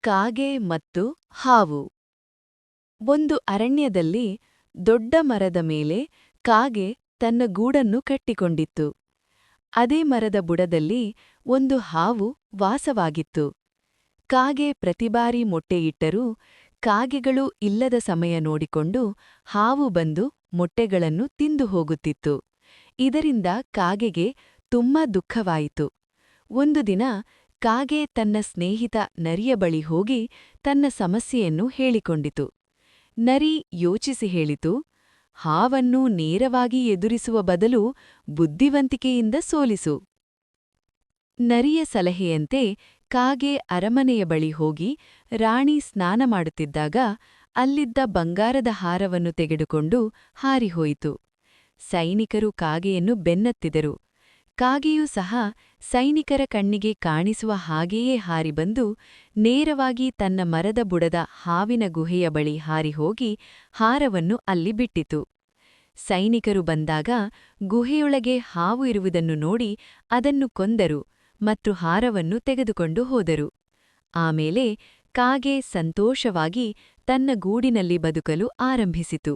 ಕಾಗೆ ಮತ್ತು ಹಾವು. ಒಂದು ಅರಣ್ಯದಲ್ಲಿ ದೊಡ್ಡ ಮರದ ಮೇಲೆ ಕಾಗೆ ತನ್ನ ಗೂಡನ್ನು ಕಟ್ಟಿಕೊಂಡಿತ್ತು. ಅದೇ ಮರದ ಬುಡದಲ್ಲಿ ಒಂದು ಹಾವು ವಾಸವಾಗಿತ್ತು. ಕಾಗೆ ಪ್ರತಿಬಾರಿ ಮೊಟ್ಟೆಯಿಟ್ಟರೂ ಕಾಗೆಗಳು ಇಲ್ಲದ ಸಮಯ ನೋಡಿಕೊಂಡು ಹಾವು ಬಂದು ಮೊಟ್ಟೆಗಳನ್ನು ತಿಂದು ಹೋಗುತ್ತಿತ್ತು. ಇದರಿಂದ ಕಾಗೆಗೆ ತುಂಬಾ ದುಃಖವಾಯಿತು. ಒಂದು ದಿನ ಕಾಗೆ ತನ್ನ ಸ್ನೇಹಿತ ನರಿಯ ಬಳಿ ಹೋಗಿ ತನ್ನ ಸಮಸ್ಯೆಯನ್ನು ಹೇಳಿಕೊಂಡಿತು. ನರಿ ಯೋಚಿಸಿ ಹೇಳಿತು, ಹಾವನ್ನು ನೇರವಾಗಿ ಎದುರಿಸುವ ಬದಲು ಬುದ್ಧಿವಂತಿಕೆಯಿಂದ ಸೋಲಿಸು. ನರಿಯ ಸಲಹೆಯಂತೆ ಕಾಗೆ ಅರಮನೆಯ ಬಳಿ ಹೋಗಿ ರಾಣಿ ಸ್ನಾನ ಮಾಡುತ್ತಿದ್ದಾಗ ಅಲ್ಲಿದ್ದ ಬಂಗಾರದ ಹಾರವನ್ನು ತೆಗೆದುಕೊಂಡು ಹಾರಿಹೋಯಿತು. ಸೈನಿಕರು ಕಾಗೆಯನ್ನು ಬೆನ್ನತ್ತಿದರು. ಕಾಗೆಯೂ ಸಹ ಸೈನಿಕರ ಕಣ್ಣಿಗೆ ಕಾಣಿಸುವ ಹಾಗೆಯೇ ಹಾರಿಬಂದು ನೇರವಾಗಿ ತನ್ನ ಮರದ ಬುಡದ ಹಾವಿನ ಗುಹೆಯ ಬಳಿ ಹಾರಿಹೋಗಿ ಹಾರವನ್ನು ಅಲ್ಲಿ ಬಿಟ್ಟಿತು. ಸೈನಿಕರು ಬಂದಾಗ ಗುಹೆಯೊಳಗೆ ಹಾವು ಇರುವುದನ್ನು ನೋಡಿ ಅದನ್ನು ಕೊಂದರು ಮತ್ತು ಹಾರವನ್ನು ತೆಗೆದುಕೊಂಡು ಹೋದರು. ಆಮೇಲೆ ಕಾಗೆ ಸಂತೋಷವಾಗಿ ತನ್ನ ಗೂಡಿನಲ್ಲಿ ಬದುಕಲು ಆರಂಭಿಸಿತು.